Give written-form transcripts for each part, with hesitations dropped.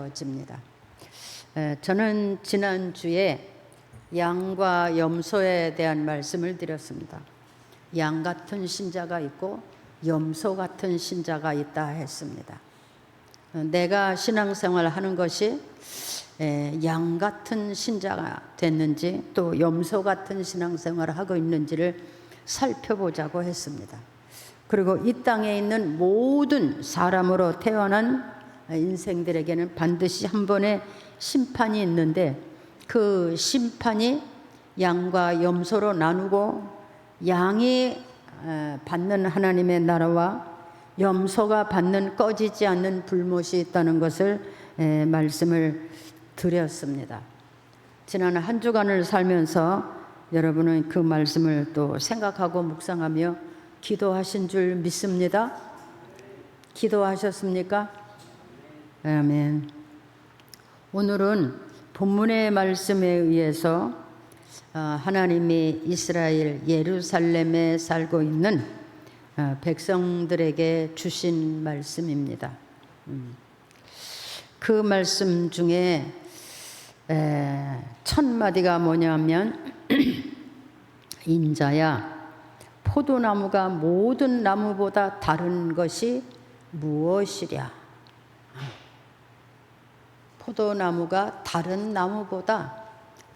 되어집니다. 저는 지난주에 양과 염소에 대한 말씀을 드렸습니다. 양 같은 신자가 있고 염소 같은 신자가 있다 했습니다. 내가 신앙생활을 하는 것이 양 같은 신자가 됐는지 또 염소 같은 신앙생활을 하고 있는지를 살펴보자고 했습니다. 그리고 이 땅에 있는 모든 사람으로 태어난 인생들에게는 반드시 한 번의 심판이 있는데 그 심판이 양과 염소로 나누고 양이 받는 하나님의 나라와 염소가 받는 꺼지지 않는 불못이 있다는 것을 말씀을 드렸습니다. 지난 한 주간을 살면서 여러분은 그 말씀을 또 생각하고 묵상하며 기도하신 줄 믿습니다. 기도하셨습니까? 아멘. 오늘은 본문의 말씀에 의해서 하나님이 이스라엘 예루살렘에 살고 있는 백성들에게 주신 말씀입니다. 그 말씀 중에 첫 마디가 뭐냐면 인자야 포도나무가 모든 나무보다 다른 것이 무엇이랴. 포도나무가 다른 나무보다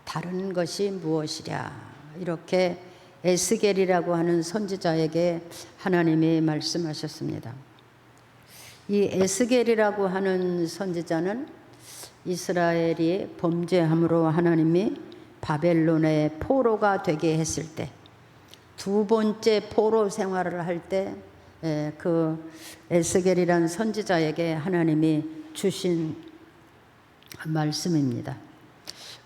다른 것이 무엇이랴. 이렇게 에스겔이라고 하는 선지자에게 하나님이 말씀하셨습니다. 이 에스겔이라고 하는 선지자는 이스라엘이 범죄함으로 하나님이 바벨론의 포로가 되게 했을 때 두 번째 포로 생활을 할 때 그 에스겔이라는 선지자에게 하나님이 주신 말씀입니다.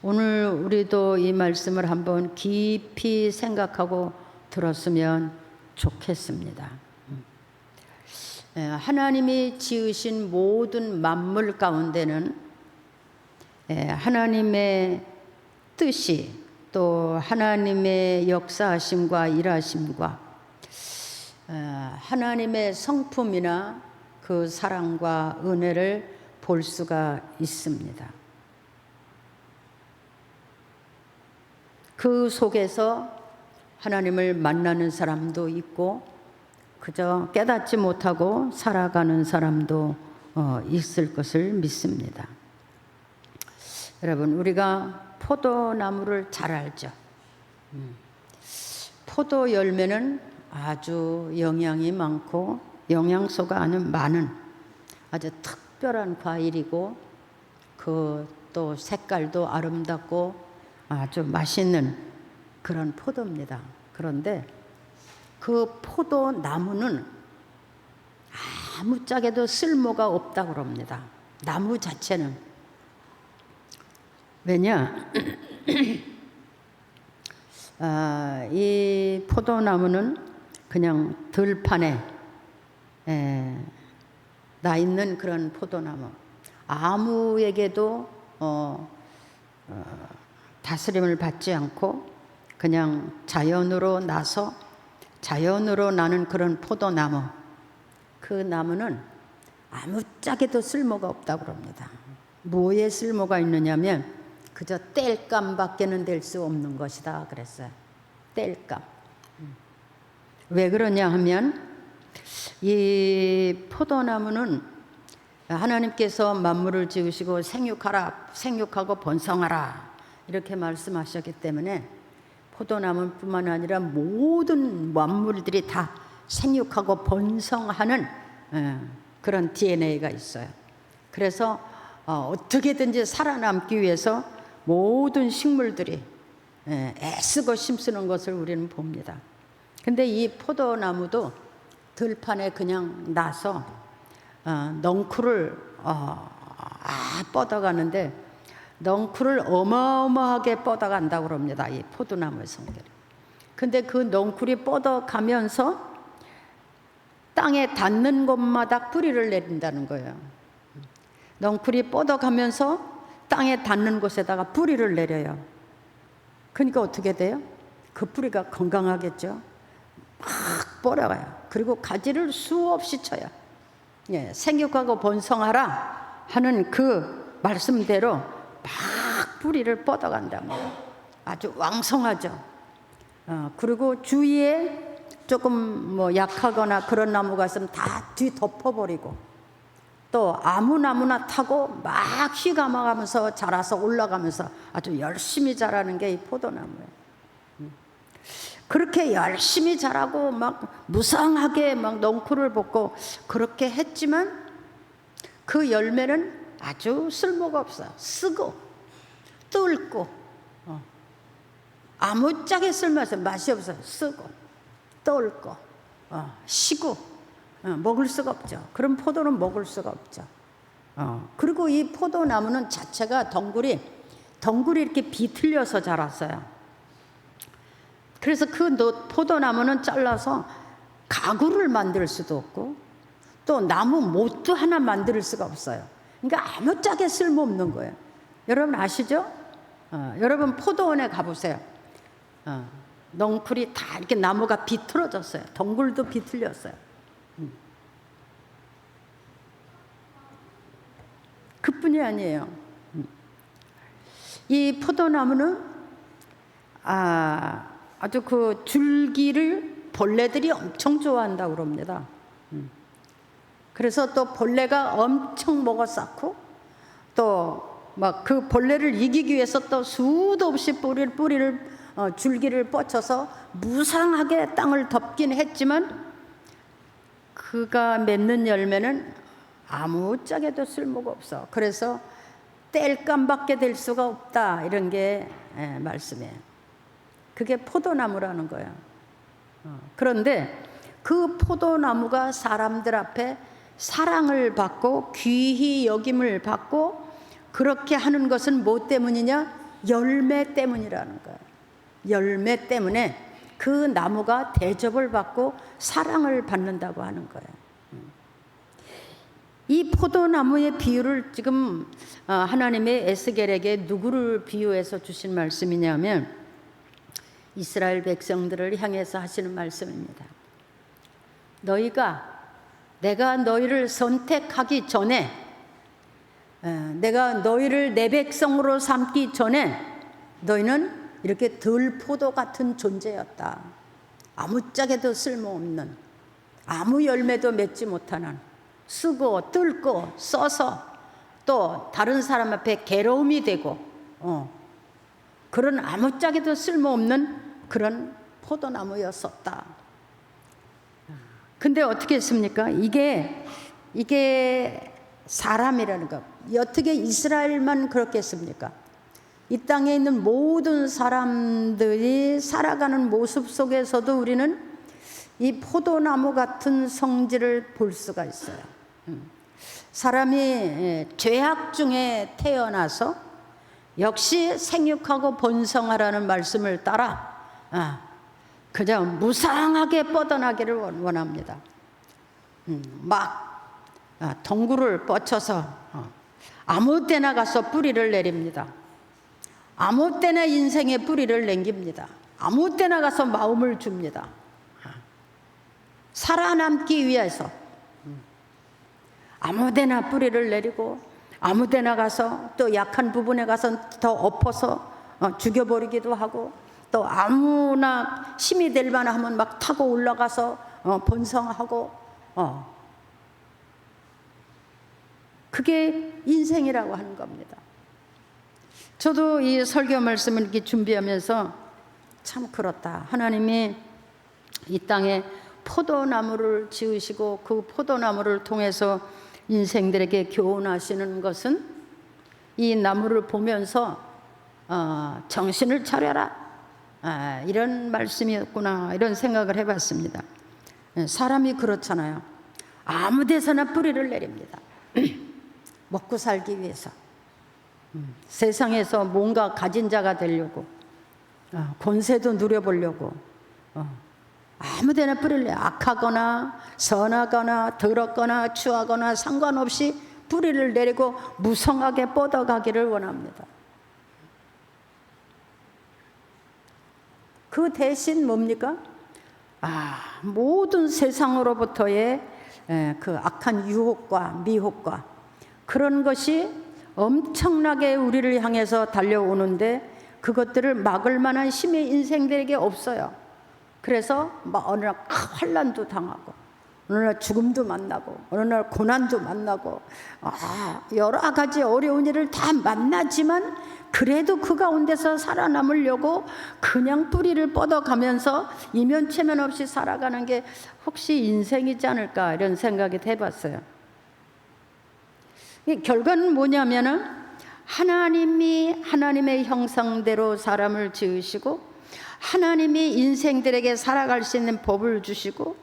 오늘 우리도 이 말씀을 한번 깊이 생각하고 들었으면 좋겠습니다. 하나님이 지으신 모든 만물 가운데는 하나님의 뜻이 또 하나님의 역사하심과 일하심과 하나님의 성품이나 그 사랑과 은혜를 볼 수가 있습니다. 그 속에서 하나님을 만나는 사람도 있고 그저 깨닫지 못하고 살아가는 사람도 있을 것을 믿습니다. 여러분, 우리가 포도나무를 잘 알죠. 포도 열매는 아주 영양이 많고 영양소가 아주 많은 아주 특별한 과일이고 그 또 색깔도 아름답고 아주 맛있는 그런 포도입니다. 그런데 그 포도나무는 아무짝에도 쓸모가 없다고 그럽니다. 나무 자체는. 왜냐? 이 포도나무는 그냥 들판에 나 있는 그런 포도나무. 아무에게도 다스림을 받지 않고 그냥 자연으로 나서 자연으로 나는 그런 포도나무. 그 나무는 아무짝에도 쓸모가 없다고 그럽니다. 뭐에 쓸모가 있느냐면 그저 땔감밖에는 될 수 없는 것이다 그랬어요. 땔감. 왜 그러냐 하면 이 포도나무는 하나님께서 만물을 지으시고 생육하라, 생육하고 번성하라 이렇게 말씀하셨기 때문에 포도나무뿐만 아니라 모든 만물들이 다 생육하고 번성하는 그런 DNA가 있어요. 그래서 어떻게든지 살아남기 위해서 모든 식물들이 애쓰고 힘쓰는 것을 우리는 봅니다. 근데 이 포도나무도 들판에 그냥 나서 넝쿨을 뻗어가는데 넝쿨을 어마어마하게 뻗어간다고 합니다. 이 포도나무의 성질이. 근데 그 넝쿨이 뻗어가면서 땅에 닿는 곳마다 뿌리를 내린다는 거예요. 넝쿨이 뻗어가면서 땅에 닿는 곳에다가 뿌리를 내려요. 그러니까 어떻게 돼요? 그 뿌리가 건강하겠죠. 막 뻗어가요. 그리고 가지를 수없이 쳐요. 생육하고 번성하라 하는 그 말씀대로 막 뿌리를 뻗어간답니다. 아주 왕성하죠. 그리고 주위에 조금 뭐 약하거나 그런 나무가 있으면 다 뒤 덮어버리고, 또 아무 나무나 타고 막 휘감아가면서 자라서 올라가면서 아주 열심히 자라는 게 이 포도나무예요. 그렇게 열심히 자라고 막 무성하게 막 넝쿨을 벗고 그렇게 했지만 그 열매는 아주 쓸모가 없어요. 쓰고 뚫고 아무짝에 쓸모없어요. 맛이 없어요. 쓰고 뚫고 시고 먹을 수가 없죠. 그럼 포도는 먹을 수가 없죠. 그리고 이 포도나무는 자체가 덩굴이 이렇게 비틀려서 자랐어요. 그래서 그 포도나무는 잘라서 가구를 만들 수도 없고 또 나무 못도 하나 만들 수가 없어요. 그러니까 아무짝에 쓸모없는 거예요. 여러분 아시죠? 여러분 포도원에 가보세요. 넝쿨이 다 이렇게 나무가 비틀어졌어요. 덩굴도 비틀렸어요. 그뿐이 아니에요. 이 포도나무는 아주 그 줄기를 벌레들이 엄청 좋아한다고 그럽니다. 그래서 또 벌레가 엄청 먹어 쌓고 또 막 그 벌레를 이기기 위해서 또 수도 없이 뿌리를 줄기를 뻗쳐서 무상하게 땅을 덮긴 했지만 그가 맺는 열매는 아무짝에도 쓸모가 없어. 그래서 뗄감밖에 될 수가 없다. 이런 게 말씀이에요. 그게 포도나무라는 거예요. 그런데 그 포도나무가 사람들 앞에 사랑을 받고 귀히 여김을 받고 그렇게 하는 것은 뭐 때문이냐? 열매 때문이라는 거예요. 열매 때문에 그 나무가 대접을 받고 사랑을 받는다고 하는 거예요. 이 포도나무의 비유를 지금 하나님의 에스겔에게 누구를 비유해서 주신 말씀이냐면 이스라엘 백성들을 향해서 하시는 말씀입니다. 내가 너희를 선택하기 전에, 내가 너희를 내 백성으로 삼기 전에 너희는 이렇게 들포도 같은 존재였다. 아무짝에도 쓸모없는, 아무 열매도 맺지 못하는, 쓰고 뚫고 써서 또 다른 사람 앞에 괴로움이 되고 그런 아무짝에도 쓸모없는 그런 포도나무였었다. 근데 어떻게 했습니까? 이게 사람이라는 것. 어떻게 이스라엘만 그렇게 했습니까? 이 땅에 있는 모든 사람들이 살아가는 모습 속에서도 우리는 이 포도나무 같은 성질을 볼 수가 있어요. 사람이 죄악 중에 태어나서 역시 생육하고 번성하라는 말씀을 따라 그냥 무상하게 뻗어나기를 원합니다. 막 덩굴을 뻗쳐서 아무 때나 가서 뿌리를 내립니다. 아무 때나 인생에 뿌리를 남깁니다. 아무 때나 가서 마음을 줍니다. 살아남기 위해서 아무 데나 뿌리를 내리고 아무 데나 가서 또 약한 부분에 가서 더 엎어서 죽여버리기도 하고 또 아무나 힘이 될 만하면 막 타고 올라가서 번성하고 그게 인생이라고 하는 겁니다. 저도 이 설교 말씀을 이렇게 준비하면서 참 그렇다. 하나님이 이 땅에 포도나무를 지으시고 그 포도나무를 통해서 인생들에게 교훈하시는 것은 이 나무를 보면서 정신을 차려라, 이런 말씀이었구나, 이런 생각을 해봤습니다. 사람이 그렇잖아요. 아무 데서나 뿌리를 내립니다. 먹고 살기 위해서, 세상에서 뭔가 가진 자가 되려고, 권세도 누려보려고 아무 데나 뿌리를 내요. 악하거나 선하거나 더럽거나 추하거나 상관없이 뿌리를 내리고 무성하게 뻗어가기를 원합니다. 그 대신 뭡니까? 모든 세상으로부터의 그 악한 유혹과 미혹과 그런 것이 엄청나게 우리를 향해서 달려오는데 그것들을 막을 만한 힘이 인생들에게 없어요. 그래서 막 어느 날 환난도 당하고, 어느 날 죽음도 만나고, 어느 날 고난도 만나고, 여러 가지 어려운 일을 다 만나지만 그래도 그 가운데서 살아남으려고 그냥 뿌리를 뻗어가면서 이면체면 없이 살아가는 게 혹시 인생이지 않을까, 이런 생각이 해봤어요. 이 결과는 뭐냐면은 하나님이 하나님의 형상대로 사람을 지으시고, 하나님이 인생들에게 살아갈 수 있는 법을 주시고,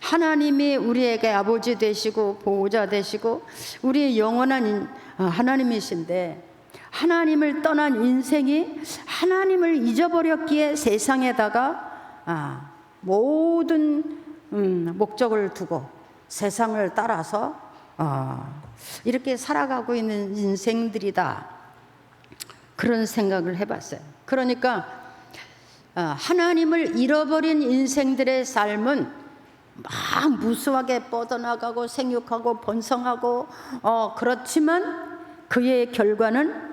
하나님이 우리에게 아버지 되시고 보호자 되시고 우리의 영원한 하나님이신데, 하나님을 떠난 인생이 하나님을 잊어버렸기에 세상에다가 모든 목적을 두고 세상을 따라서 이렇게 살아가고 있는 인생들이다, 그런 생각을 해봤어요. 그러니까 하나님을 잃어버린 인생들의 삶은 막 무수하게 뻗어나가고 생육하고 번성하고 그렇지만 그의 결과는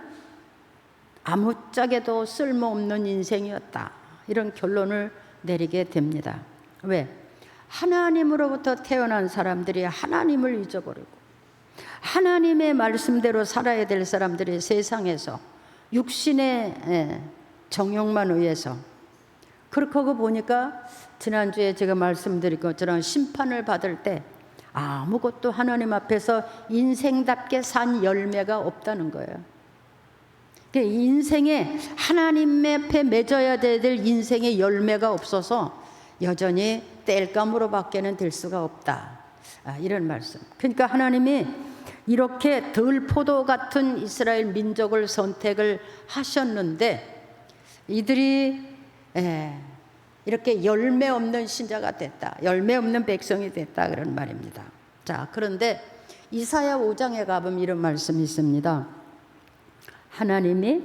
아무짝에도 쓸모없는 인생이었다, 이런 결론을 내리게 됩니다. 왜? 하나님으로부터 태어난 사람들이 하나님을 잊어버리고 하나님의 말씀대로 살아야 될 사람들이 세상에서 육신의 정욕만 의해서, 그렇게 하고 보니까 지난주에 제가 말씀드린 것처럼 심판을 받을 때 아무것도 하나님 앞에서 인생답게 산 열매가 없다는 거예요. 인생에 하나님 앞에 맺어야 될 인생의 열매가 없어서 여전히 땔감으로 밖에는 될 수가 없다, 이런 말씀. 그러니까 하나님이 이렇게 들포도 같은 이스라엘 민족을 선택을 하셨는데 이들이 이렇게 열매 없는 신자가 됐다, 열매 없는 백성이 됐다, 그런 말입니다. 자, 그런데 이사야 5장에 가보면 이런 말씀이 있습니다. 하나님이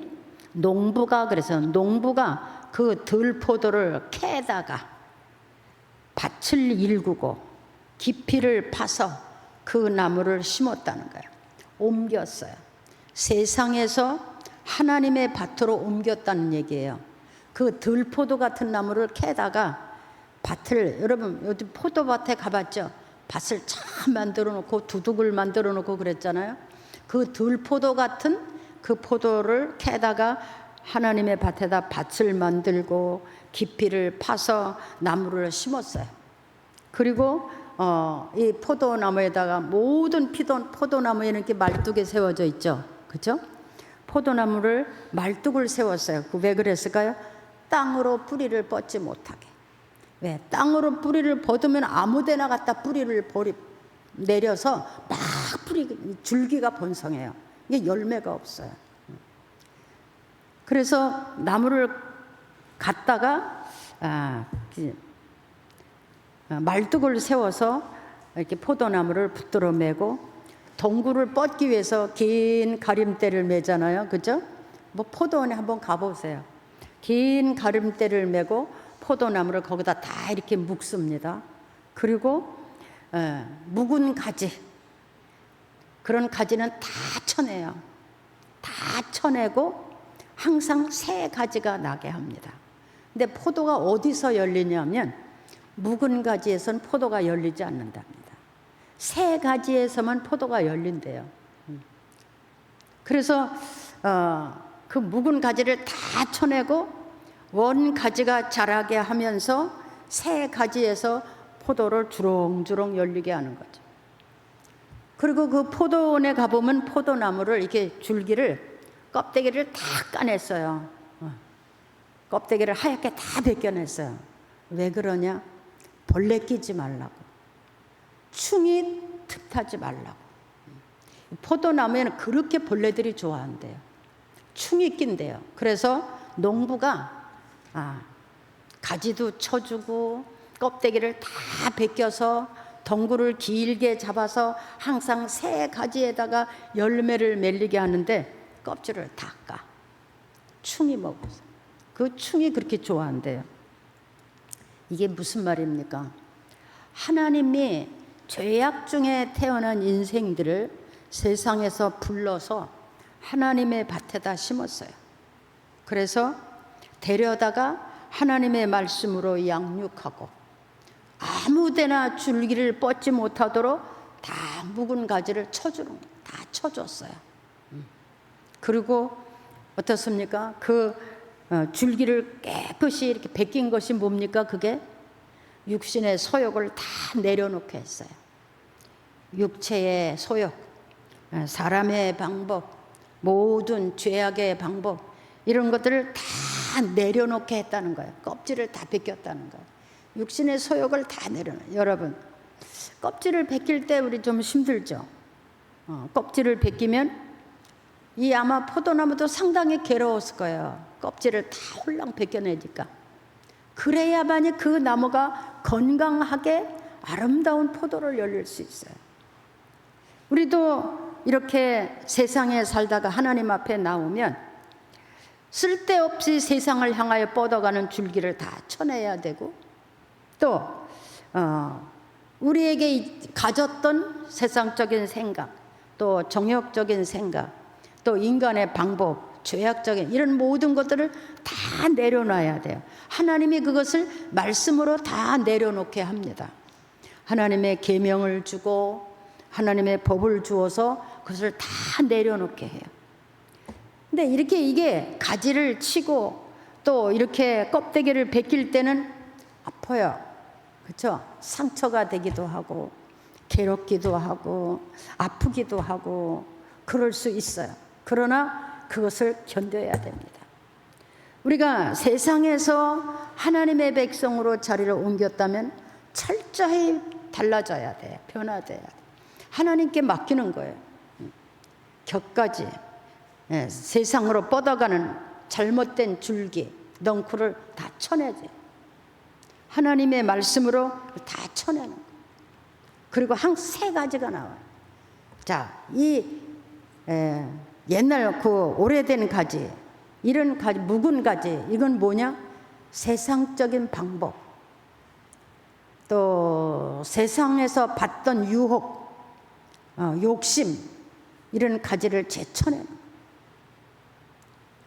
그래서 농부가 그 들포도를 캐다가 밭을 일구고 깊이를 파서 그 나무를 심었다는 거예요. 옮겼어요. 세상에서 하나님의 밭으로 옮겼다는 얘기예요. 그 들포도 같은 나무를 캐다가 밭을, 여러분 어디 포도밭에 가봤죠? 밭을 참 만들어 놓고 두둑을 만들어 놓고 그랬잖아요. 그 들포도 같은 그 포도를 캐다가 하나님의 밭에다 밭을 만들고 깊이를 파서 나무를 심었어요. 그리고 이 포도나무에다가 모든 포도나무에는 이렇게 말뚝이 세워져 있죠, 그렇죠? 포도나무를 말뚝을 세웠어요. 왜 그랬을까요? 땅으로 뿌리를 뻗지 못하게. 왜? 땅으로 뿌리를 뻗으면 아무데나 갖다 뿌리를 내려서 막 줄기가 번성해요. 이게 열매가 없어요. 그래서 나무를 갖다가 말뚝을 세워서 이렇게 포도나무를 붙들어 매고, 덩굴을 뻗기 위해서 긴 가림대를 매잖아요, 그죠? 뭐 포도원에 한번 가보세요. 긴 가림대를 매고 포도나무를 거기다 다 이렇게 묶습니다. 그리고 묵은 가지, 그런 가지는 다 쳐내요. 다 쳐내고 항상 새 가지가 나게 합니다. 근데 포도가 어디서 열리냐면 묵은 가지에선 포도가 열리지 않는답니다. 새 가지에서만 포도가 열린대요. 그래서 그 묵은 가지를 다 쳐내고 원 가지가 자라게 하면서 새 가지에서 포도를 주렁주렁 열리게 하는 거죠. 그리고 그 포도원에 가보면 포도나무를 이렇게 줄기를, 껍데기를 다 까냈어요. 껍데기를 하얗게 다 벗겨냈어요. 왜 그러냐? 벌레 끼지 말라고, 충이 틈타지 말라고. 포도나무에는 그렇게 벌레들이 좋아한대요. 충이 낀대요. 그래서 농부가 가지도 쳐주고 껍데기를 다 벗겨서 덩굴을 길게 잡아서 항상 새 가지에다가 열매를 맺리게 하는데 껍질을 다 까. 충이 먹어서. 그 충이 그렇게 좋아한대요. 이게 무슨 말입니까? 하나님이 죄악 중에 태어난 인생들을 세상에서 불러서 하나님의 밭에다 심었어요. 그래서 데려다가 하나님의 말씀으로 양육하고 아무데나 줄기를 뻗지 못하도록 다 묵은 가지를 쳐주는 거예요. 다 쳐줬어요. 그리고 어떻습니까? 그 줄기를 깨끗이 이렇게 벗긴 것이 뭡니까? 그게 육신의 소욕을 다 내려놓게 했어요. 육체의 소욕, 사람의 방법, 모든 죄악의 방법, 이런 것들을 다 내려놓게 했다는 거예요. 껍질을 다 벗겼다는 거예요. 육신의 소욕을 다 내려놔요. 여러분, 껍질을 벗길 때 우리 좀 힘들죠. 껍질을 벗기면 이 아마 포도나무도 상당히 괴로웠을 거예요. 껍질을 다 홀랑 벗겨내니까. 그래야만이 그 나무가 건강하게 아름다운 포도를 열릴 수 있어요. 우리도 이렇게 세상에 살다가 하나님 앞에 나오면 쓸데없이 세상을 향하여 뻗어가는 줄기를 다 쳐내야 되고, 또 우리에게 가졌던 세상적인 생각, 또 정욕적인 생각, 또 인간의 방법, 죄악적인 이런 모든 것들을 다 내려놔야 돼요. 하나님이 그것을 말씀으로 다 내려놓게 합니다. 하나님의 계명을 주고 하나님의 법을 주어서 그것을 다 내려놓게 해요. 근데 이렇게 이게 가지를 치고 또 이렇게 껍데기를 벗길 때는 아파요. 그렇죠? 상처가 되기도 하고 괴롭기도 하고 아프기도 하고 그럴 수 있어요. 그러나 그것을 견뎌야 됩니다. 우리가 세상에서 하나님의 백성으로 자리를 옮겼다면 철저히 달라져야 돼요. 변화돼야 돼요. 하나님께 맡기는 거예요. 격가지, 세상으로 뻗어가는 잘못된 줄기, 넝쿨을 다 쳐내죠. 하나님의 말씀으로 다 쳐내는 거예요. 그리고 한 세 가지가 나와요. 자, 이 옛날 그 오래된 가지, 이런 가지, 묵은 가지, 이건 뭐냐? 세상적인 방법, 또 세상에서 받던 유혹, 욕심, 이런 가지를 제쳐내는 거예요.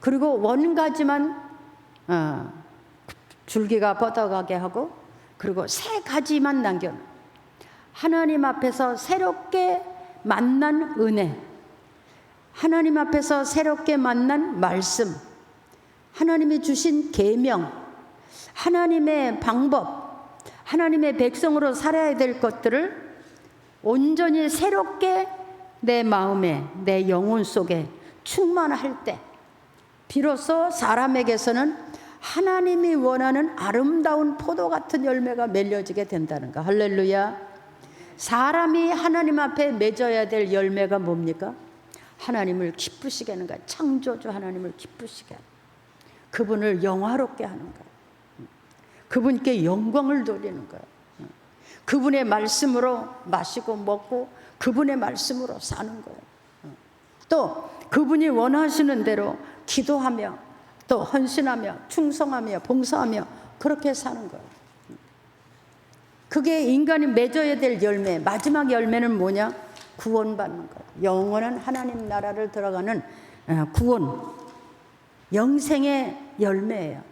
그리고 원가지만 줄기가 뻗어가게 하고, 그리고 세 가지만 남겨놓은, 하나님 앞에서 새롭게 만난 은혜, 하나님 앞에서 새롭게 만난 말씀, 하나님이 주신 계명, 하나님의 방법, 하나님의 백성으로 살아야 될 것들을 온전히 새롭게 내 마음에, 내 영혼 속에 충만할 때 비로소 사람에게서는 하나님이 원하는 아름다운 포도 같은 열매가 맺어지게 된다는 거. 할렐루야. 사람이 하나님 앞에 맺어야 될 열매가 뭡니까? 하나님을 기쁘시게 하는 거야. 창조주 하나님을 기쁘시게 하는 거야. 그분을 영화롭게 하는 거야. 그분께 영광을 돌리는 거야. 그분의 말씀으로 마시고 먹고 그분의 말씀으로 사는 거예요. 또 그분이 원하시는 대로 기도하며 또 헌신하며 충성하며 봉사하며 그렇게 사는 거예요. 그게 인간이 맺어야 될 열매, 마지막 열매는 뭐냐? 구원받는 거예요. 영원한 하나님 나라를 들어가는 구원, 영생의 열매예요.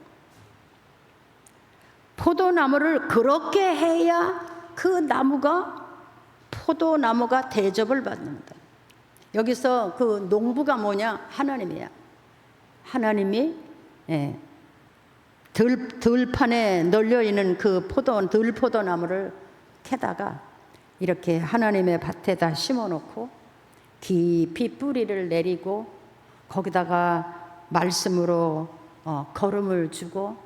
포도나무를 그렇게 해야 그 나무가 포도나무가 대접을 받는다. 여기서 그 농부가 뭐냐? 하나님이야. 하나님이 들판에 널려있는 그 들포도나무를 캐다가 이렇게 하나님의 밭에다 심어놓고 깊이 뿌리를 내리고 거기다가 말씀으로 걸음을 주고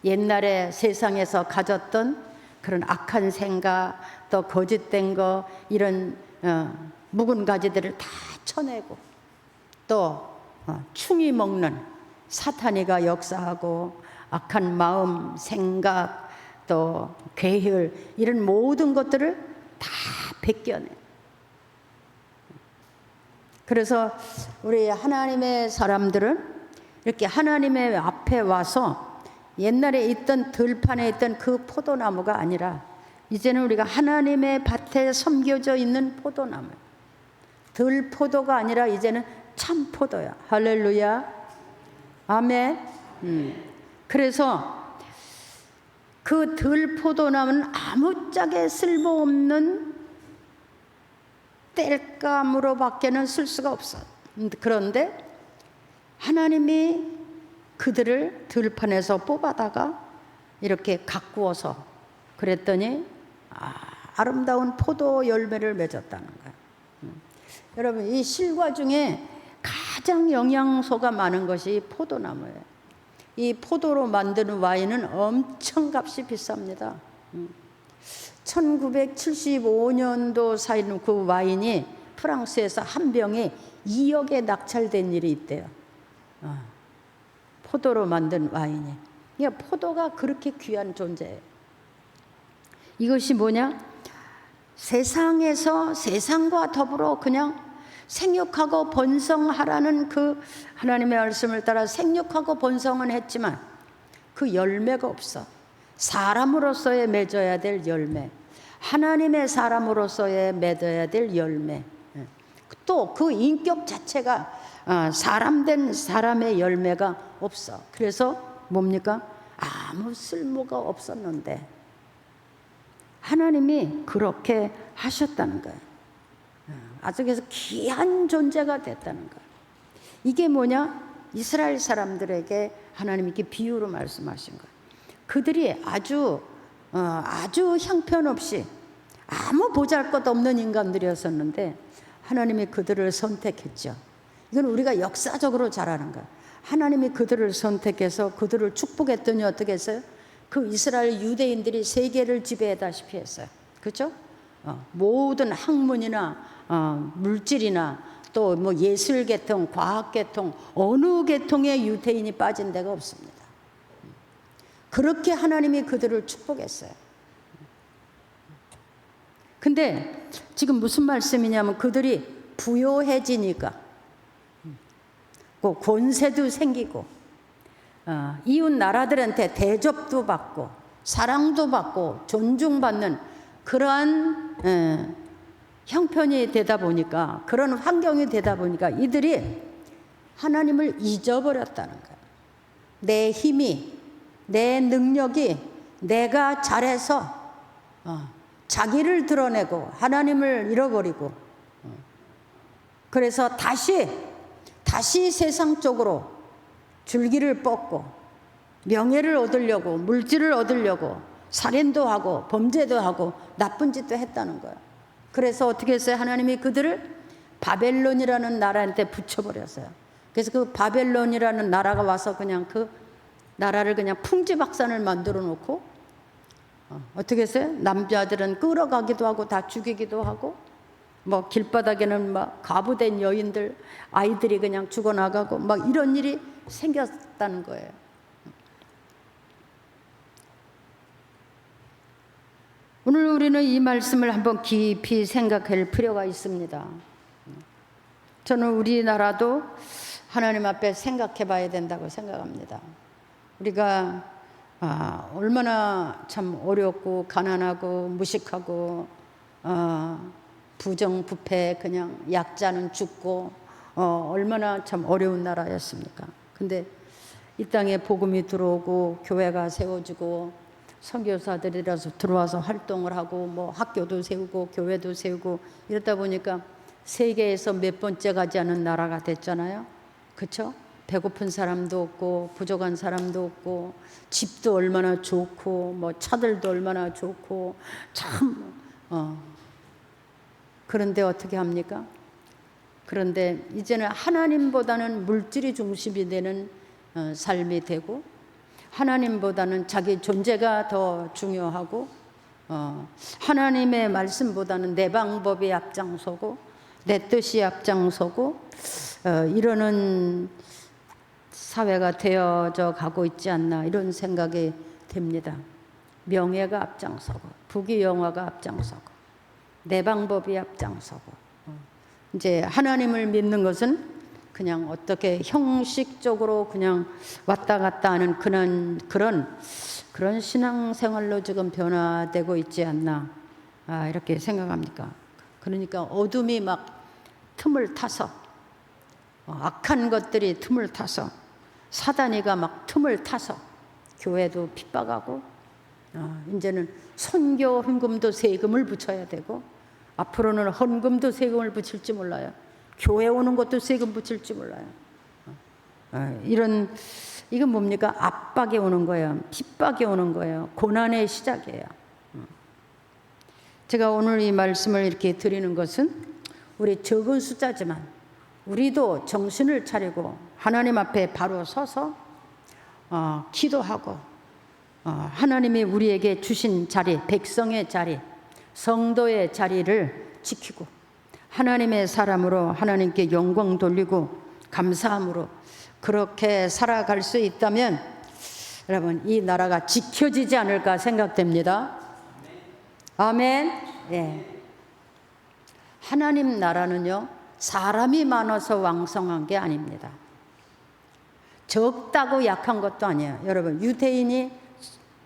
옛날에 세상에서 가졌던 그런 악한 생각 또 거짓된 거 이런 묵은 가지들을 다 쳐내고 또 충이 먹는 사탄이가 역사하고 악한 마음, 생각, 또 괴혈 이런 모든 것들을 다 벗겨내. 그래서 우리 하나님의 사람들은 이렇게 하나님의 앞에 와서 옛날에 있던 들판에 있던 그 포도나무가 아니라 이제는 우리가 하나님의 밭에 섬겨져 있는 포도나무, 들포도가 아니라 이제는 참 포도야. 할렐루야. 아멘. 그래서 그 들포도나무는 아무짝에 쓸모없는 땔감으로 밖에는 쓸 수가 없어. 그런데 하나님이 그들을 들판에서 뽑아다가 이렇게 가꾸어서 그랬더니 아름다운 포도 열매를 맺었다는 거야. 여러분, 이 실과 중에 가장 영양소가 많은 것이 포도나무예요. 이 포도로 만드는 와인은 엄청 값이 비쌉니다. 1975년도 사이는 그 와인이 프랑스에서 한 병에 2억에 낙찰된 일이 있대요. 포도로 만든 와인이. 그러니까 포도가 그렇게 귀한 존재예요. 이것이 뭐냐? 세상에서 세상과 더불어 그냥 생육하고 번성하라는 그 하나님의 말씀을 따라 생육하고 번성은 했지만 그 열매가 없어. 사람으로서의 맺어야 될 열매, 하나님의 사람으로서의 맺어야 될 열매, 또 그 인격 자체가 사람된 사람의 열매가 없어. 그래서 뭡니까? 아무 쓸모가 없었는데 하나님이 그렇게 하셨다는 거예요. 아주 그래서 귀한 존재가 됐다는 거예요. 이게 뭐냐? 이스라엘 사람들에게 하나님이 이렇게 비유로 말씀하신 거예요. 그들이 아주 형편없이 아무 보잘것없는 인간들이었었는데 하나님이 그들을 선택했죠. 이건 우리가 역사적으로 잘 아는 거예요. 하나님이 그들을 선택해서 그들을 축복했더니 어떻게 했어요? 그 이스라엘 유대인들이 세계를 지배하다시피 했어요. 그렇죠? 모든 학문이나 물질이나 또 뭐 예술 계통, 과학 계통, 어느 계통의 유대인이 빠진 데가 없습니다. 그렇게 하나님이 그들을 축복했어요. 근데 지금 무슨 말씀이냐면 그들이 부요해지니까 그 권세도 생기고 이웃 나라들한테 대접도 받고 사랑도 받고 존중받는 그러한 형편이 되다 보니까, 그런 환경이 되다 보니까 이들이 하나님을 잊어버렸다는 거예요. 내 힘이, 내 능력이 내가 잘해서 자기를 드러내고 하나님을 잃어버리고, 그래서 다시 세상 쪽으로 줄기를 뻗고 명예를 얻으려고, 물질을 얻으려고 살인도 하고 범죄도 하고 나쁜 짓도 했다는 거예요. 그래서 어떻게 했어요? 하나님이 그들을 바벨론이라는 나라한테 붙여버렸어요. 그래서 그 바벨론이라는 나라가 와서 그냥 그 나라를 그냥 풍지박산을 만들어 놓고 어떻게 했어요? 남자들은 끌어가기도 하고 다 죽이기도 하고, 뭐 길바닥에는 막 가부된 여인들, 아이들이 그냥 죽어나가고 막 이런 일이 생겼다는 거예요. 오늘 우리는 이 말씀을 한번 깊이 생각할 필요가 있습니다. 저는 우리나라도 하나님 앞에 생각해 봐야 된다고 생각합니다. 우리가 얼마나 참 어렵고 가난하고 무식하고 부정부패, 그냥 약자는 죽고 얼마나 참 어려운 나라였습니까? 근데 이 땅에 복음이 들어오고 교회가 세워지고 선교사들이라서 들어와서 활동을 하고 뭐 학교도 세우고 교회도 세우고 이러다 보니까 세계에서 몇 번째 가지 않은 나라가 됐잖아요. 그렇죠? 배고픈 사람도 없고 부족한 사람도 없고 집도 얼마나 좋고 뭐 차들도 얼마나 좋고 참 그런데 어떻게 합니까? 그런데 이제는 하나님보다는 물질이 중심이 되는 삶이 되고, 하나님보다는 자기 존재가 더 중요하고, 하나님의 말씀보다는 내 방법이 앞장서고 내 뜻이 앞장서고 이러는 사회가 되어져 가고 있지 않나, 이런 생각이 됩니다. 명예가 앞장서고 부귀영화가 앞장서고 내 방법이 앞장서고, 이제 하나님을 믿는 것은 그냥 어떻게 형식적으로 그냥 왔다 갔다 하는 그런 신앙생활로 지금 변화되고 있지 않나, 이렇게 생각합니까? 그러니까 어둠이 막 틈을 타서 악한 것들이 틈을 타서, 사단이가 막 틈을 타서 교회도 핍박하고, 이제는 선교 헌금도 세금을 붙여야 되고, 앞으로는 헌금도 세금을 붙일지 몰라요. 교회 오는 것도 세금 붙일지 몰라요. 이건 뭡니까? 압박이 오는 거예요. 핍박이 오는 거예요. 고난의 시작이에요. 제가 오늘 이 말씀을 이렇게 드리는 것은 우리 적은 숫자지만 우리도 정신을 차리고 하나님 앞에 바로 서서 기도하고 하나님이 우리에게 주신 자리, 백성의 자리, 성도의 자리를 지키고 하나님의 사람으로 하나님께 영광 돌리고 감사함으로 그렇게 살아갈 수 있다면 여러분, 이 나라가 지켜지지 않을까 생각됩니다. 아멘. 예. 하나님 나라는요, 사람이 많아서 왕성한 게 아닙니다. 적다고 약한 것도 아니에요. 여러분, 유대인이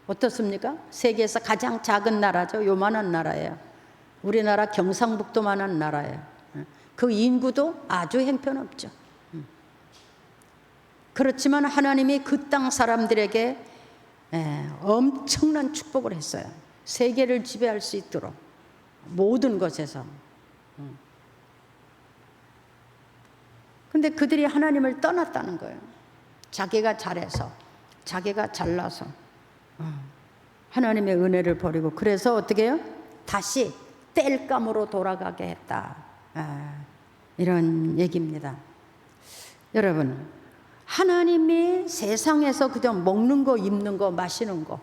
어떻습니까? 세계에서 가장 작은 나라죠. 요만한 나라예요. 우리나라 경상북도만한 나라예요. 그 인구도 아주 형편없죠. 그렇지만 하나님이 그 땅 사람들에게 엄청난 축복을 했어요. 세계를 지배할 수 있도록 모든 것에서. 근데 그들이 하나님을 떠났다는 거예요. 자기가 잘해서, 자기가 잘나서 하나님의 은혜를 버리고, 그래서 어떻게 해요? 다시 땔감으로 돌아가게 했다. 이런 얘기입니다. 여러분, 하나님이 세상에서 그저 먹는 거, 입는 거, 마시는 거,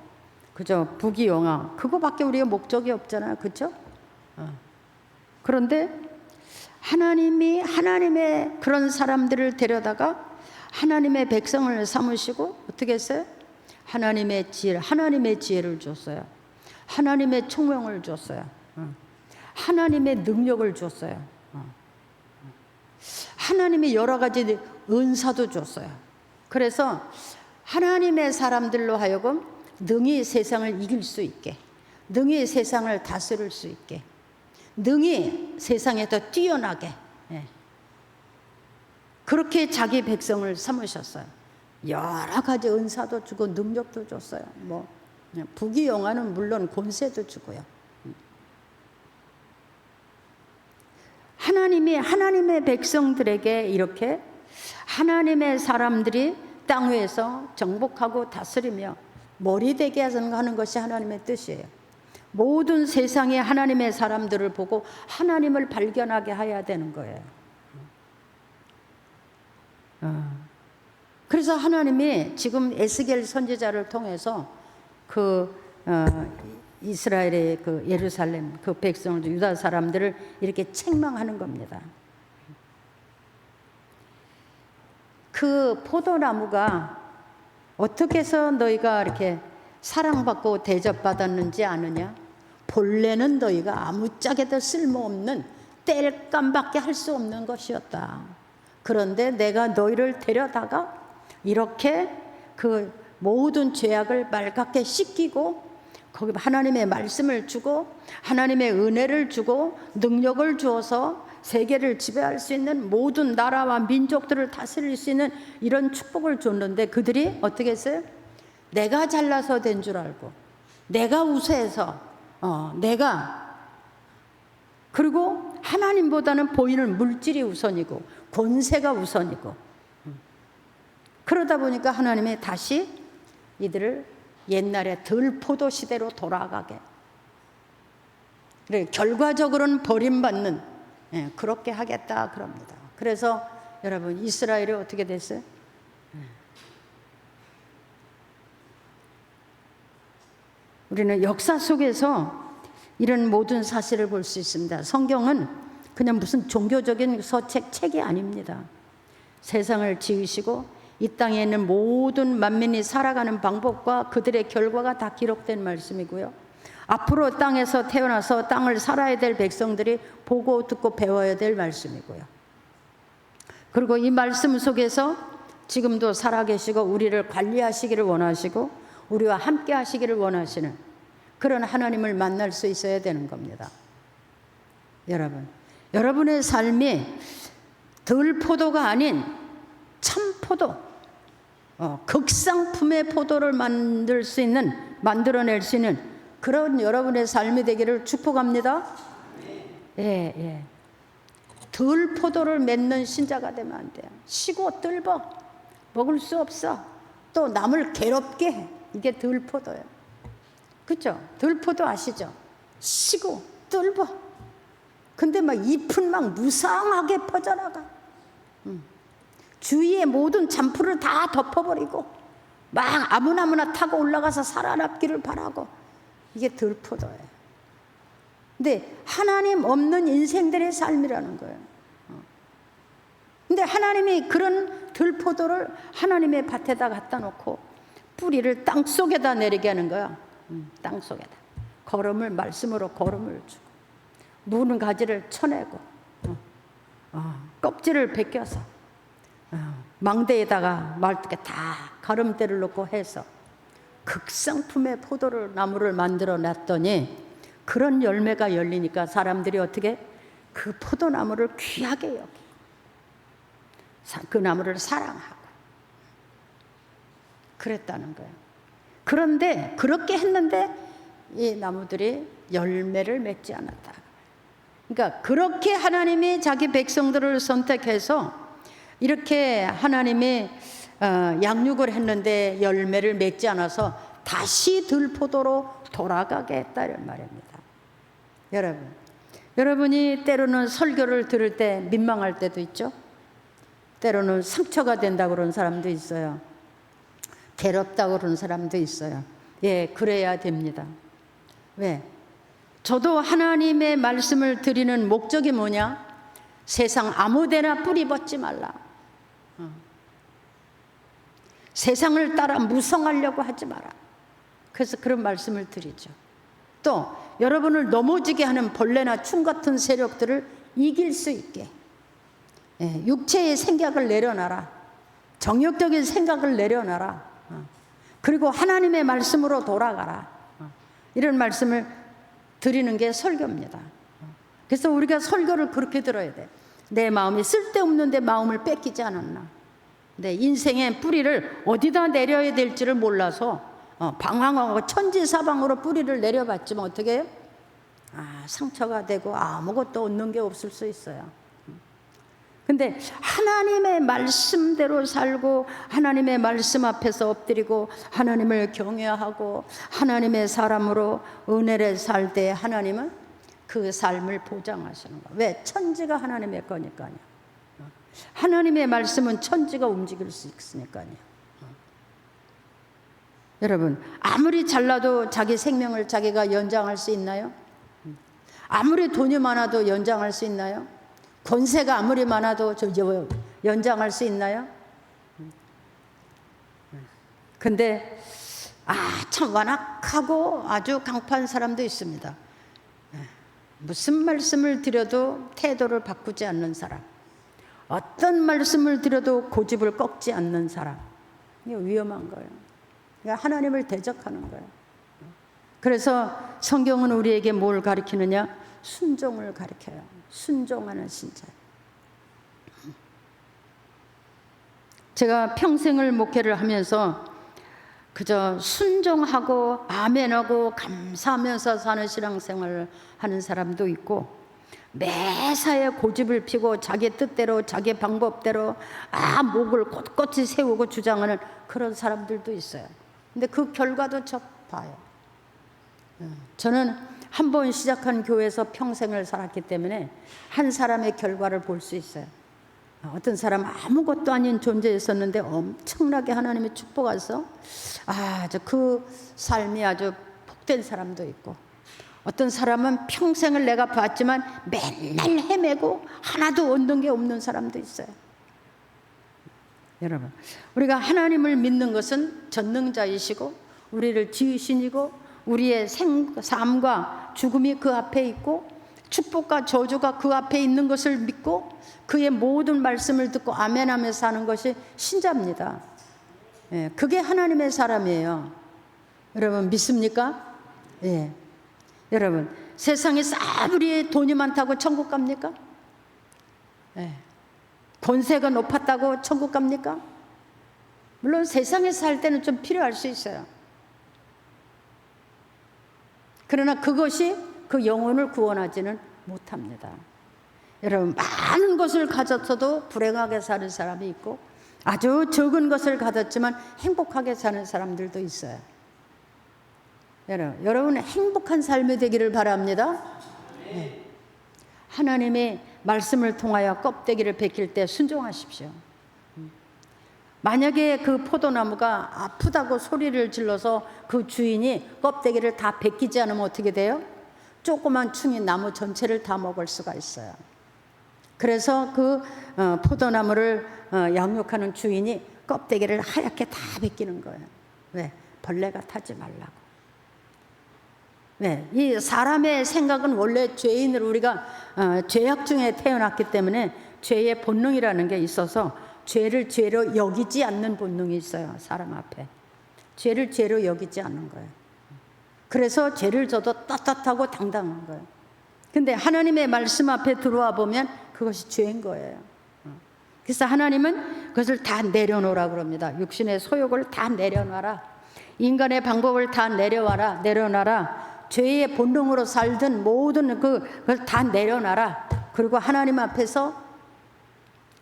그저 부귀영화, 그거밖에 우리가 목적이 없잖아요. 그렇죠? 그런데 하나님이 하나님의 그런 사람들을 데려다가 하나님의 백성을 삼으시고 어떻게 했어요? 하나님의 지혜를 줬어요. 하나님의 총명을 줬어요. 하나님의 능력을 줬어요. 하나님의 여러 가지 은사도 줬어요. 그래서 하나님의 사람들로 하여금 능히 세상을 이길 수 있게, 능히 세상을 다스릴 수 있게, 능히 세상에 더 뛰어나게, 그렇게 자기 백성을 삼으셨어요. 여러 가지 은사도 주고 능력도 줬어요. 부귀영화는 물론 권세도 주고요. 하나님이 하나님의 백성들에게 이렇게 하나님의 사람들이 땅 위에서 정복하고 다스리며 머리 되게 하는 것이 하나님의 뜻이에요. 모든 세상에 하나님의 사람들을 보고 하나님을 발견하게 해야 되는 거예요. 그래서 하나님이 지금 에스겔 선지자를 통해서 이스라엘의 그 예루살렘 그 백성을, 유다 사람들을 이렇게 책망하는 겁니다. 그 포도나무가 어떻게 해서 너희가 이렇게 사랑받고 대접받았는지 아느냐? 본래는 너희가 아무짝에도 쓸모없는 땔감밖에 할 수 없는 것이었다. 그런데 내가 너희를 데려다가 이렇게 그 모든 죄악을 맑게 씻기고 거기 하나님의 말씀을 주고 하나님의 은혜를 주고 능력을 주어서 세계를 지배할 수 있는 모든 나라와 민족들을 다스릴 수 있는 이런 축복을 줬는데 그들이 어떻게 했어요? 내가 잘나서 된 줄 알고, 내가 우세해서 그리고 하나님보다는 보이는 물질이 우선이고 권세가 우선이고, 그러다 보니까 하나님이 다시 이들을 옛날에 들포도 시대로 돌아가게, 그래 결과적으로는 버림받는 그렇게 하겠다 그럽니다. 그래서 여러분, 이스라엘이 어떻게 됐어요? 우리는 역사 속에서 이런 모든 사실을 볼 수 있습니다. 성경은 그냥 무슨 종교적인 책이 아닙니다. 세상을 지으시고 이 땅에 있는 모든 만민이 살아가는 방법과 그들의 결과가 다 기록된 말씀이고요. 앞으로 땅에서 태어나서 땅을 살아야 될 백성들이 보고 듣고 배워야 될 말씀이고요. 그리고 이 말씀 속에서 지금도 살아계시고 우리를 관리하시기를 원하시고 우리와 함께 하시기를 원하시는 그런 하나님을 만날 수 있어야 되는 겁니다. 여러분, 여러분의 삶이 들포도가 아닌 참포도, 극상품의 포도를 만들어낼 수 있는 그런 여러분의 삶이 되기를 축복합니다. 예. 들포도를 맺는 신자가 되면 안 돼요. 시고 뜰버 먹을 수 없어. 또 남을 괴롭게 해. 이게 들포도예요. 그렇죠? 들포도 아시죠? 시고 뜰버. 근데 막 잎은 막 무상하게 퍼져나가. 주위의 모든 잔풀을 다 덮어버리고 막 아무나 타고 올라가서 살아남기를 바라고. 이게 들포도예요. 근데 하나님 없는 인생들의 삶이라는 거예요. 근데 하나님이 그런 들포도를 하나님의 밭에다 갖다 놓고 뿌리를 땅 속에다 내리게 하는 거야. 땅 속에다. 말씀으로 거름을 주고 무는 가지를 쳐내고 껍질을 벗겨서 망대에다가 말뚝에 다 가름대를 놓고 해서 극상품의 나무를 만들어 놨더니 그런 열매가 열리니까 사람들이 어떻게 그 포도나무를 귀하게 여기 그 나무를 사랑하고 그랬다는 거예요. 그런데 그렇게 했는데 이 나무들이 열매를 맺지 않았다. 그러니까 그렇게 하나님이 자기 백성들을 선택해서 이렇게 하나님이 양육을 했는데 열매를 맺지 않아서 다시 들포도로 돌아가게 했다 이런 말입니다. 여러분이 때로는 설교를 들을 때 민망할 때도 있죠. 때로는 상처가 된다고 그러는 사람도 있어요. 괴롭다고 그러는 사람도 있어요. 예, 그래야 됩니다. 왜? 저도 하나님의 말씀을 드리는 목적이 뭐냐? 세상 아무데나 뿌리 벗지 말라. 세상을 따라 무성하려고 하지 마라. 그래서 그런 말씀을 드리죠. 또 여러분을 넘어지게 하는 벌레나 충 같은 세력들을 이길 수 있게 육체의 생각을 내려놔라. 정욕적인 생각을 내려놔라. 그리고 하나님의 말씀으로 돌아가라. 이런 말씀을 드리는 게 설교입니다. 그래서 우리가 설교를 그렇게 들어야 돼. 내 마음이 쓸데없는데 마음을 뺏기지 않았나. 내 인생의 뿌리를 어디다 내려야 될지를 몰라서 방황하고 천지사방으로 뿌리를 내려봤지만 어떻게 해요? 상처가 되고 아무것도 얻는 게 없을 수 있어요. 근데 하나님의 말씀대로 살고 하나님의 말씀 앞에서 엎드리고 하나님을 경외하고 하나님의 사람으로 은혜를 살 때 하나님은 그 삶을 보장하시는 거예요. 왜? 천지가 하나님의 거니까요. 하나님의 말씀은 천지가 움직일 수 있으니까요. 여러분, 아무리 잘나도 자기 생명을 자기가 연장할 수 있나요? 아무리 돈이 많아도 연장할 수 있나요? 권세가 아무리 많아도 연장할 수 있나요? 근데 참 완악하고 아주 강팍한 사람도 있습니다. 무슨 말씀을 드려도 태도를 바꾸지 않는 사람, 어떤 말씀을 드려도 고집을 꺾지 않는 사람. 이게 위험한 거예요. 그러니까 하나님을 대적하는 거예요. 그래서 성경은 우리에게 뭘 가르치느냐? 순종을 가르쳐요. 순종하는 신자. 제가 평생을 목회를 하면서 그저 순종하고 아멘하고 감사하면서 사는 신앙생활을 하는 사람도 있고, 매사에 고집을 피고 자기 뜻대로 자기 방법대로 목을 꼿꼿이 세우고 주장하는 그런 사람들도 있어요. 근데 그 결과도 저 봐요. 저는 한 번 시작한 교회에서 평생을 살았기 때문에 한 사람의 결과를 볼 수 있어요. 어떤 사람 아무것도 아닌 존재였었는데 엄청나게 하나님의 축복하셔서 그 삶이 아주 복된 사람도 있고, 어떤 사람은 평생을 내가 봤지만 맨날 헤매고 하나도 얻는 게 없는 사람도 있어요. 여러분, 우리가 하나님을 믿는 것은 전능자이시고 우리를 지으신 이고 우리의 삶과 죽음이 그 앞에 있고 축복과 저주가 그 앞에 있는 것을 믿고 그의 모든 말씀을 듣고 아멘하며 사는 것이 신자입니다. 그게 하나님의 사람이에요. 여러분 믿습니까? 예. 여러분, 세상에 아무리 돈이 많다고 천국 갑니까? 예. 권세가 높았다고 천국 갑니까? 물론 세상에서 살 때는 좀 필요할 수 있어요. 그러나 그것이 그 영혼을 구원하지는 못합니다. 여러분, 많은 것을 가졌어도 불행하게 사는 사람이 있고 아주 적은 것을 가졌지만 행복하게 사는 사람들도 있어요. 여러분은 행복한 삶이 되기를 바랍니다. 네. 하나님의 말씀을 통하여 껍데기를 벗길 때 순종하십시오. 만약에 그 포도나무가 아프다고 소리를 질러서 그 주인이 껍데기를 다 벗기지 않으면 어떻게 돼요? 조그만 충이 나무 전체를 다 먹을 수가 있어요. 그래서 그 포도나무를 양육하는 주인이 껍데기를 하얗게 다 벗기는 거예요. 왜? 벌레가 타지 말라고. 네, 이 사람의 생각은 원래 죄인을 우리가 죄악 중에 태어났기 때문에 죄의 본능이라는 게 있어서 죄를 죄로 여기지 않는 본능이 있어요. 사람 앞에 죄를 죄로 여기지 않는 거예요. 그래서 죄를 져도 떳떳하고 당당한 거예요. 근데 하나님의 말씀 앞에 들어와 보면 그것이 죄인 거예요. 그래서 하나님은 그것을 다 내려놓으라 그럽니다. 육신의 소욕을 다 내려놔라. 인간의 방법을 다 내려놔라. 죄의 본능으로 살던 모든 그걸 다 내려놔라. 그리고 하나님 앞에서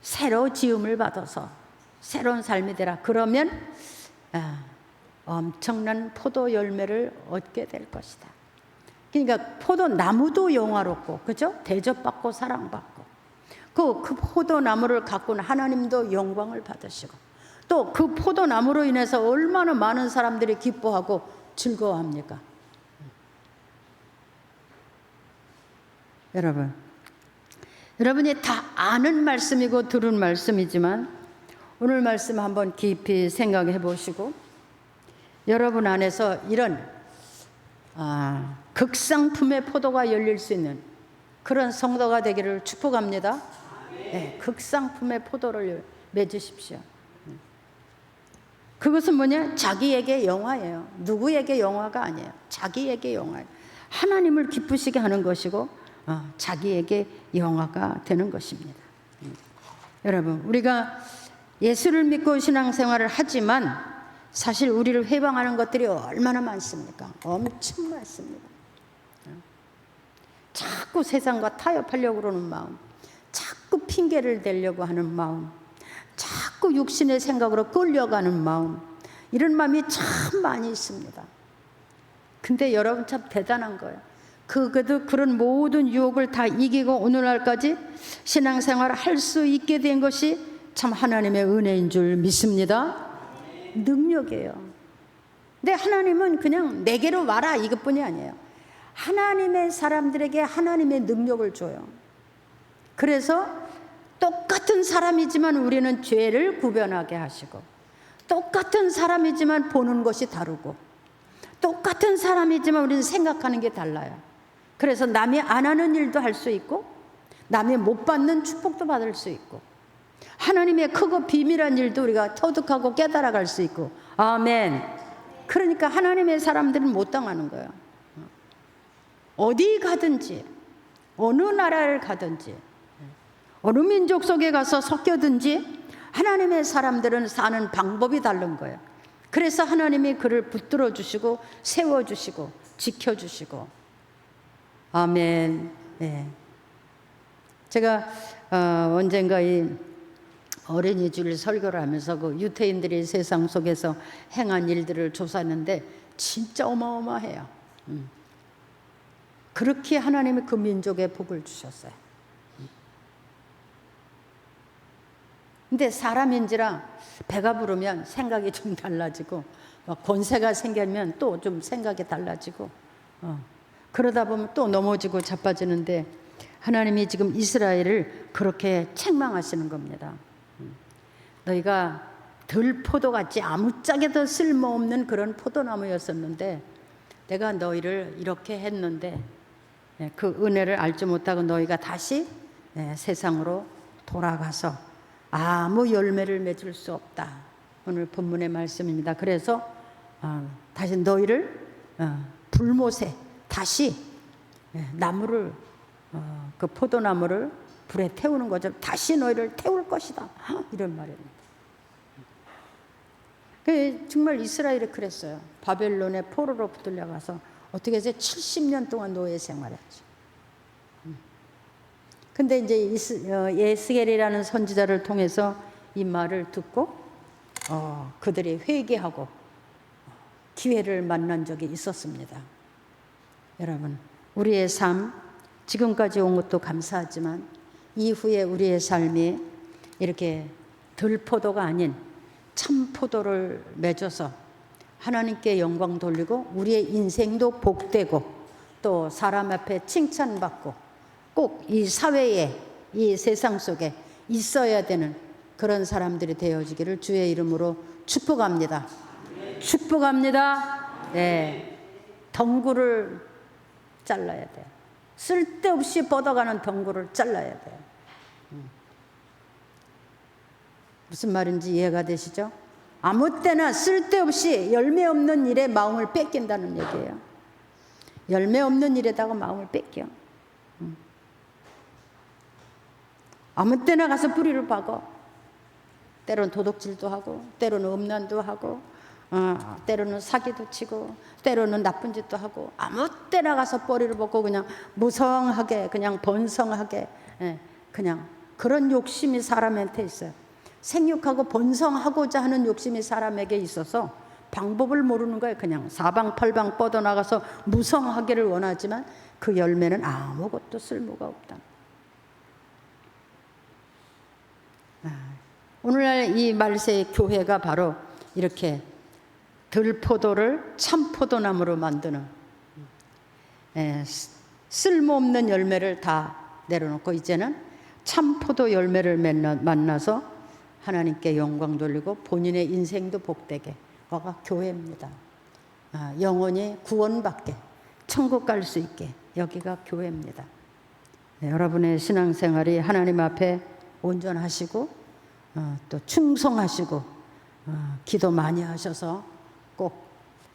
새로 지음을 받아서 새로운 삶이 되라. 그러면 엄청난 포도 열매를 얻게 될 것이다. 그러니까 포도나무도 영화롭고, 그죠? 대접받고 사랑받고, 그 포도나무를 갖고는 하나님도 영광을 받으시고, 또 그 포도나무로 인해서 얼마나 많은 사람들이 기뻐하고 즐거워합니까? 여러분이 다 아는 말씀이고 들은 말씀이지만 오늘 말씀 한번 깊이 생각해 보시고 여러분 안에서 이런 극상품의 포도가 열릴 수 있는 그런 성도가 되기를 축복합니다. 네, 극상품의 포도를 맺으십시오. 그것은 뭐냐? 자기에게 영화예요. 누구에게 영화가 아니에요. 자기에게 영화예요. 하나님을 기쁘시게 하는 것이고 자기에게 영화가 되는 것입니다. 여러분, 우리가 예수를 믿고 신앙생활을 하지만 사실 우리를 회방하는 것들이 얼마나 많습니까? 엄청 많습니다. 자꾸 세상과 타협하려고 그러는 마음, 자꾸 핑계를 대려고 하는 마음, 자꾸 육신의 생각으로 끌려가는 마음, 이런 마음이 참 많이 있습니다. 근데 여러분 참 대단한 거예요. 그래도 그런 모든 유혹을 다 이기고 오늘날까지 신앙생활을 할 수 있게 된 것이 참 하나님의 은혜인 줄 믿습니다. 능력이에요. 근데 하나님은 그냥 내게로 와라 이것뿐이 아니에요. 하나님의 사람들에게 하나님의 능력을 줘요. 그래서 똑같은 사람이지만 우리는 죄를 구별하게 하시고, 똑같은 사람이지만 보는 것이 다르고, 똑같은 사람이지만 우리는 생각하는 게 달라요. 그래서 남이 안 하는 일도 할 수 있고 남이 못 받는 축복도 받을 수 있고 하나님의 크고 비밀한 일도 우리가 터득하고 깨달아갈 수 있고. 아멘. 그러니까 하나님의 사람들은 못 당하는 거예요. 어디 가든지 어느 나라를 가든지 어느 민족 속에 가서 섞여든지 하나님의 사람들은 사는 방법이 다른 거예요. 그래서 하나님이 그를 붙들어 주시고 세워주시고 지켜주시고. 아멘. 네. 제가 언젠가 이 어린이주일 설교를 하면서 그 유태인들이 세상 속에서 행한 일들을 조사했는데 진짜 어마어마해요. 그렇게 하나님이 그 민족에 복을 주셨어요. 근데 사람인지라 배가 부르면 생각이 좀 달라지고 권세가 생기면 또 좀 생각이 달라지고 그러다 보면 또 넘어지고 자빠지는데 하나님이 지금 이스라엘을 그렇게 책망하시는 겁니다. 너희가 들포도같이 아무짝에도 쓸모없는 그런 포도나무였었는데 내가 너희를 이렇게 했는데 그 은혜를 알지 못하고 너희가 다시 세상으로 돌아가서 아무 열매를 맺을 수 없다. 오늘 본문의 말씀입니다. 그래서 다시 너희를 불못에 다시 나무를 그 포도나무를 불에 태우는 것처럼 다시 너희를 태울 것이다. 이런 말입니다. 정말 이스라엘이 그랬어요. 바벨론의 포로로 붙들려가서 어떻게 해서 70년 동안 노예 생활했죠. 근데 이제 예스겔이라는 선지자를 통해서 이 말을 듣고 그들이 회개하고 기회를 만난 적이 있었습니다. 여러분, 우리의 삶 지금까지 온 것도 감사하지만 이후에 우리의 삶이 이렇게 들포도가 아닌 참포도를 맺어서 하나님께 영광 돌리고 우리의 인생도 복되고 또 사람 앞에 칭찬받고 꼭 이 사회에, 이 세상 속에 있어야 되는 그런 사람들이 되어지기를 주의 이름으로 축복합니다. 축복합니다. 네, 덩굴을 잘라야 돼요. 쓸데없이 뻗어가는 덩굴을 잘라야 돼요. 무슨 말인지 이해가 되시죠? 아무 때나 쓸데없이 열매 없는 일에 마음을 뺏긴다는 얘기예요. 열매 없는 일에다가 마음을 뺏겨. 아무 때나 가서 뿌리를 박어. 때로는 도둑질도 하고, 때로는 음란도 하고, 때로는 사기도 치고, 때로는 나쁜 짓도 하고, 아무 때나 가서 뿌리를 벗고 그냥 무성하게, 그냥 번성하게, 그냥 그런 욕심이 사람한테 있어요. 생육하고 번성하고자 하는 욕심이 사람에게 있어서 방법을 모르는 거예요. 그냥 사방팔방 뻗어나가서 무성하기를 원하지만 그 열매는 아무것도 쓸모가 없다. 오늘날 이 말세의 교회가 바로 이렇게 들포도를 참포도나무로 만드는, 쓸모없는 열매를 다 내려놓고 이제는 참포도 열매를 만나서 하나님께 영광 돌리고 본인의 인생도 복되게 와가 교회입니다. 영혼이 구원받게 천국 갈 수 있게 여기가 교회입니다. 여러분의 신앙생활이 하나님 앞에 온전하시고 또 충성하시고 기도 많이 하셔서 꼭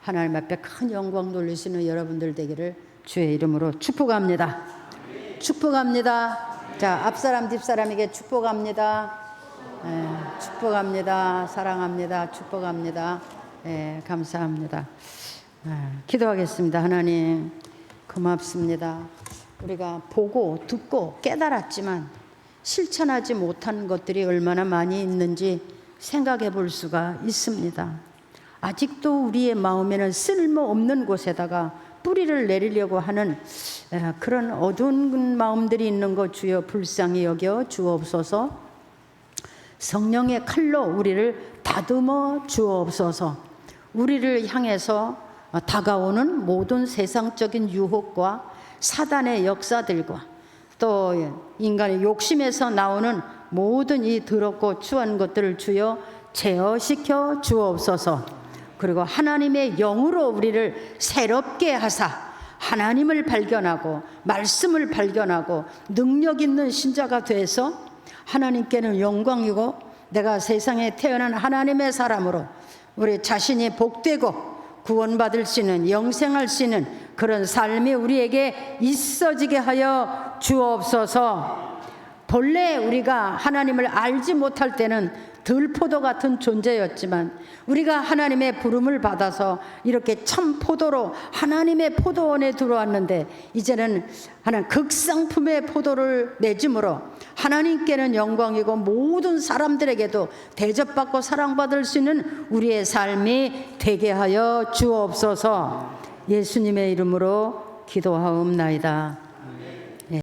하나님 앞에 큰 영광 돌리시는 여러분들 되기를 주의 이름으로 축복합니다. 축복합니다. 자, 앞사람 뒷사람에게 축복합니다. 축복합니다. 사랑합니다. 축복합니다. 감사합니다. 기도하겠습니다. 하나님 고맙습니다. 우리가 보고 듣고 깨달았지만 실천하지 못한 것들이 얼마나 많이 있는지 생각해 볼 수가 있습니다. 아직도 우리의 마음에는 쓸모없는 곳에다가 뿌리를 내리려고 하는 그런 어두운 마음들이 있는 것 주여 불쌍히 여겨 주옵소서. 성령의 칼로 우리를 다듬어 주옵소서. 우리를 향해서 다가오는 모든 세상적인 유혹과 사단의 역사들과 또 인간의 욕심에서 나오는 모든 이 더럽고 추한 것들을 주여 제어시켜 주옵소서. 그리고 하나님의 영으로 우리를 새롭게 하사 하나님을 발견하고 말씀을 발견하고 능력 있는 신자가 돼서 하나님께는 영광이고 내가 세상에 태어난 하나님의 사람으로 우리 자신이 복되고 구원받을 수 있는 영생할 수 있는 그런 삶이 우리에게 있어지게 하여 주옵소서. 본래 우리가 하나님을 알지 못할 때는 들포도 같은 존재였지만 우리가 하나님의 부름을 받아서 이렇게 참포도로 하나님의 포도원에 들어왔는데 이제는 하나님 극상품의 포도를 맺음으로 하나님께는 영광이고 모든 사람들에게도 대접받고 사랑받을 수 있는 우리의 삶이 되게 하여 주옵소서. 예수님의 이름으로 기도하옵나이다.